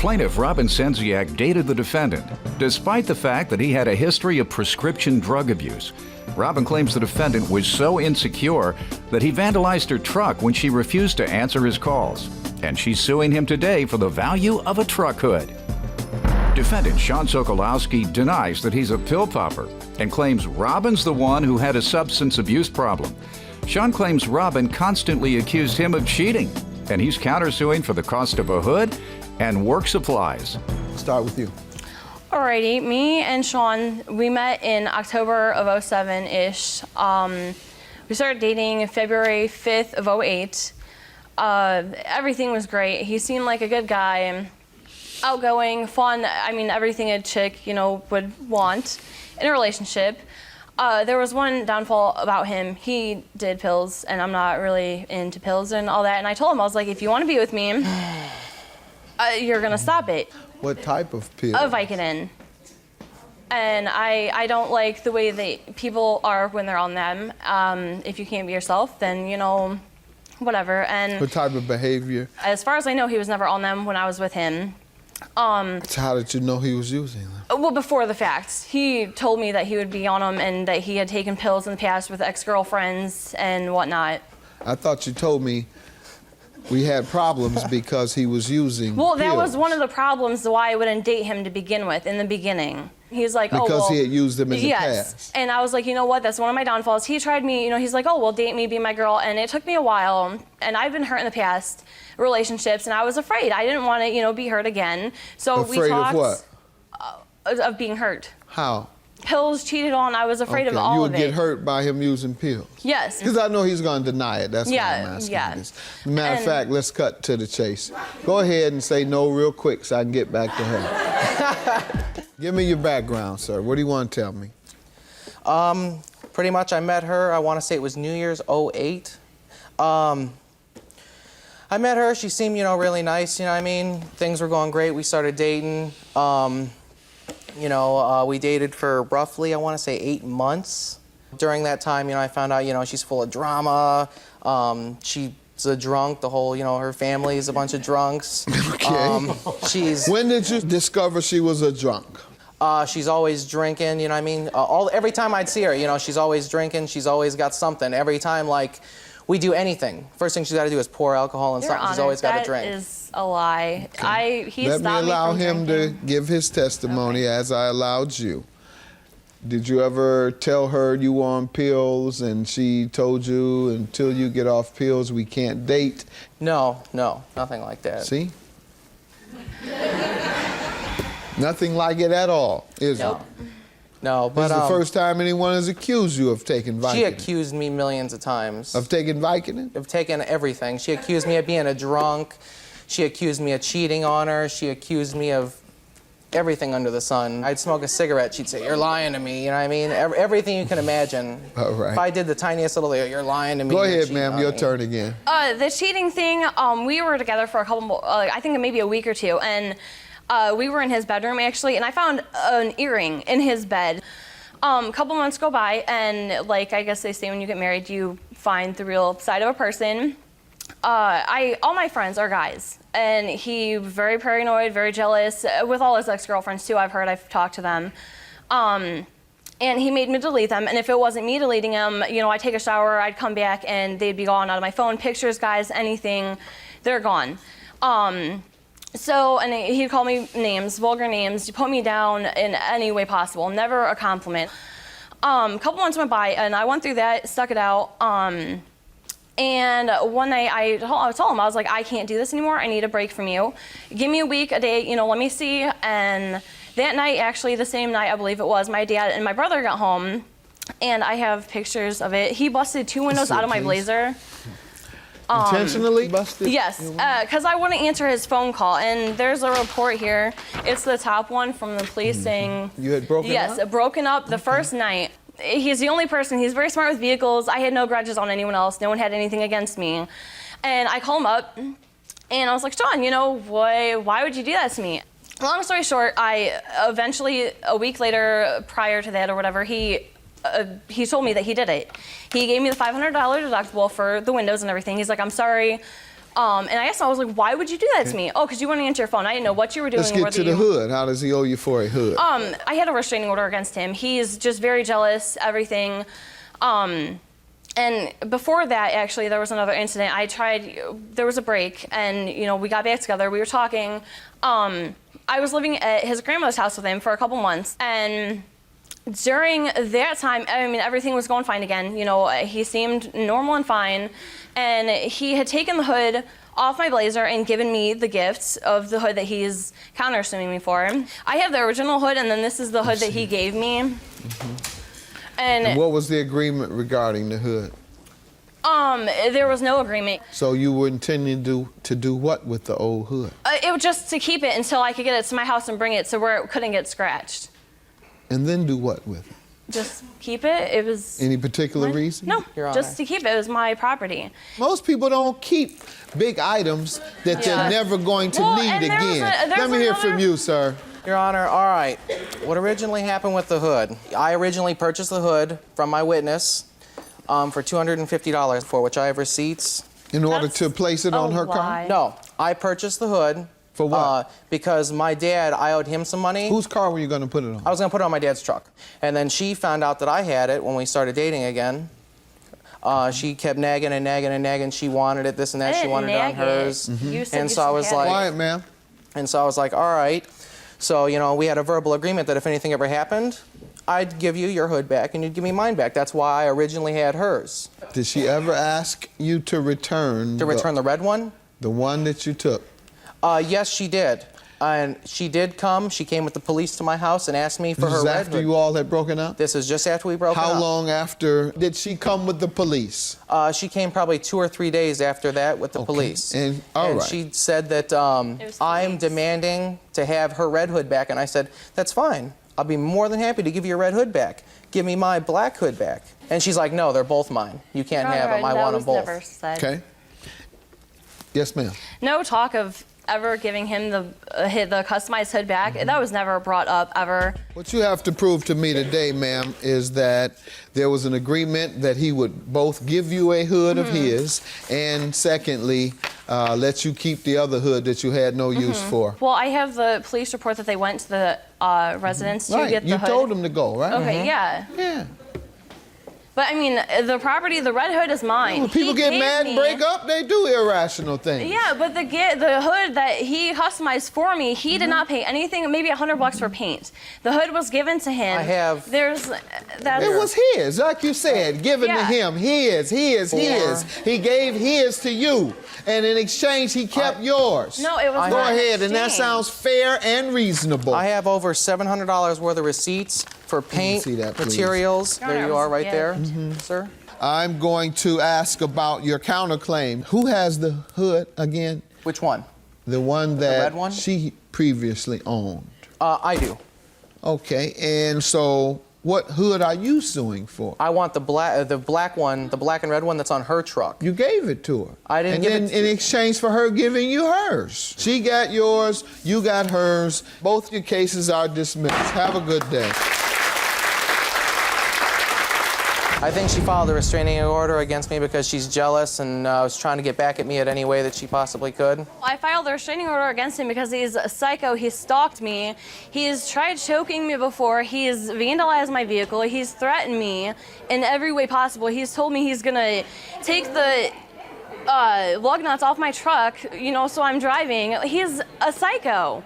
Plaintiff Robin Senziak dated the defendant, despite the fact that he had a history of prescription drug abuse. Robin claims the defendant was so insecure that he vandalized her truck when she refused to answer his calls. And she's suing him today for the value of a truck hood. Defendant Sean Sokolowski denies that he's a pill popper and claims Robin's the one who had a substance abuse problem. Sean claims Robin constantly accused him of cheating, and he's countersuing for the cost of a hood and work supplies. Start with you. Alrighty, me and Sean, we met in October of 07-ish. We started dating February 5th of 08. Everything was great. He seemed like a good guy, outgoing, fun. I mean, everything a chick, would want in a relationship. There was one downfall about him. He did pills, and I'm not really into pills and all that. And I told him, I was like, if you want to be with me, you're gonna stop it. What type of pill? A Vicodin. And I don't like the way that people are when they're on them. If you can't be yourself, then, whatever. And what type of behavior? As far as I know, he was never on them when I was with him. So how did you know he was using them? Well, before the fact. He told me that he would be on them and that he had taken pills in the past with ex-girlfriends and whatnot. I thought you told me we had problems because he was using Well, that pills. was one of the problems why I wouldn't date him to begin with in the beginning. He's like, because he had used them in the yes. past. And I was like, you know what, that's one of my downfalls. He tried me, he's like, oh, well, date me, be my girl. And it took me a while. And I've been hurt in the past relationships, and I was afraid. I didn't want to, be hurt again. So we talked. Afraid of what? Of being hurt. How? Pills, cheated on. I was afraid of all you of would it. get hurt by him using pills? Yes. Because I know he's going to deny it. That's why I'm asking this. Matter of fact, let's cut to the chase. Go ahead and say no real quick so I can get back to her. Give me your background, sir. What do you want to tell me? Pretty much I met her, I want to say it was New Year's 08. I met her, she seemed, really nice, Things were going great, we started dating. We dated for roughly, I want to say 8 months. During that time, I found out, she's full of drama. She's a drunk, the whole, her family is a bunch of drunks. Okay. When did you discover she was a drunk? She's always drinking, every time I'd see her, she's always drinking, she's always got something. Every time, we do anything, first thing she's got to do is pour alcohol in something. She's always got to drink. That is a lie. Okay. Let me allow him to give his testimony as I allowed you. Did you ever tell her you were on pills and she told you until you get off pills we can't date? No, nothing like that. See? Nothing like it at all, is it? No, but this is the first time anyone has accused you of taking Vicodin. She accused me millions of times. Of taking Vicodin? Of taking everything. She accused me of being a drunk. She accused me of cheating on her. She accused me of everything under the sun. I'd smoke a cigarette, she'd say, you're lying to me, Everything you can imagine. All right. If I did the tiniest little, you're lying to me. Go ahead, ma'am, your turn again. The cheating thing, we were together for a couple, I think maybe a week or two, and we were in his bedroom, actually, and I found an earring in his bed. A couple months go by, and I guess they say when you get married, you find the real side of a person. All my friends are guys, and he was very paranoid, very jealous, with all his ex-girlfriends too, I've talked to them. And he made me delete them, and if it wasn't me deleting them, I'd take a shower, I'd come back, and they'd be gone out of my phone, pictures, guys, anything, they're gone. And he'd call me names, vulgar names, you put me down in any way possible, never a compliment. A couple months went by, and I went through that, stuck it out. And one night I told him, I was like, I can't do this anymore, I need a break from you. Give me a week, a day, let me see. And that night, actually the same night I believe it was, my dad and my brother got home, and I have pictures of it. He busted 2 windows out of my Blazer. Intentionally busted? Yes, because I wouldn't answer his phone call, and there's a report here. It's the top one from the police saying... You had broken up? Yes, broken up the first night. He's the only person, he's very smart with vehicles. I had no grudges on anyone else. No one had anything against me. And I call him up, and I was like, Sean, why would you do that to me? Long story short, I eventually, a week later, prior to that or whatever, he told me that he did it. He gave me the $500 deductible for the windows and everything. He's like, I'm sorry, And I asked him, I was like, why would you do that to me? Oh, because you wouldn't answer your phone. I didn't know what you were doing. Let's get to the hood. How does he owe you for a hood? I had a restraining order against him. He's just very jealous, everything. And before that, actually, there was another incident. There was a break, and, you know, we got back together. We were talking. I was living at his grandmother's house with him for a couple months, and during that time, I mean, everything was going fine again. You know, he seemed normal and fine, and he had taken the hood off my blazer and given me the gifts of the hood that he's countersuing me for. I have the original hood, and then this is the hood that he gave me. Mm-hmm. And what was the agreement regarding the hood? There was no agreement. So you were intending to do what with the old hood? It was just to keep it until I could get it to my house and bring it to where it couldn't get scratched. And then do what with it? Just keep it. It was... Any particular reason? No, just to keep it. It was my property. Most people don't keep big items that they're never going to need again. Let me hear from you, sir. Your Honor, all right. What originally happened with the hood? I originally purchased the hood from my witness for $250, for which I have receipts. In order to place it on her car? No, I purchased the hood. For what? Because my dad, I owed him some money. Whose car were you going to put it on? I was going to put it on my dad's truck. And then she found out that I had it when we started dating again. She kept nagging and nagging and nagging. She wanted it, this and that. She wanted it on hers. And so I was like... Quiet, ma'am. And so I was like, all right. So, you know, we had a verbal agreement that if anything ever happened, I'd give you your hood back and you'd give me mine back. That's why I originally had hers. Did she ever ask you to return... To return the red one? The one that you took? Yes, she did. And she did come. She came with the police to my house and asked me for her red hood. This is after you all had broken up? This is just after we broke up. How long after did she come with the police? She came probably 2 or 3 days after that with the police. And she said that I'm demanding to have her red hood back. And I said, that's fine. I'll be more than happy to give you your red hood back. Give me my black hood back. And she's like, no, they're both mine. You can't have them. I want them both. Never said. Okay. Yes, ma'am. No talk of ever giving him the customized hood back. That was never brought up, ever. What you have to prove to me today, ma'am, is that there was an agreement that he would both give you a hood of his and, secondly, let you keep the other hood that you had no use for. Well, I have the police report that they went to the residence to get the hood. You told them to go, right? Okay, yeah. Yeah. But I mean, the property, the red hood is mine. When people get mad and break up, they do irrational things. Yeah, but the hood that he customized for me, he did not pay anything, maybe $100 for paint. The hood was given to him. I have... It was his, like you said, given to him. His. He gave his to you. And in exchange, he kept yours. No, it was Go not ahead, and that sounds fair and reasonable. I have over $700 worth of receipts for paint, materials. There you are right there, sir. I'm going to ask about your counterclaim. Who has the hood again? Which one? The one that red one? she previously owned. I do. Okay, and so what hood are you suing for? I want the black one, the black and red one that's on her truck. You gave it to her. I didn't give it to And then in exchange for her giving you hers. She got yours, you got hers. Both your cases are dismissed. Have a good day. I think she filed a restraining order against me because she's jealous and was trying to get back at me at any way that she possibly could. I filed a restraining order against him because he's a psycho. He stalked me. He's tried choking me before. He's vandalized my vehicle. He's threatened me in every way possible. He's told me he's gonna take the lug nuts off my truck, you know, so I'm driving. He's a psycho.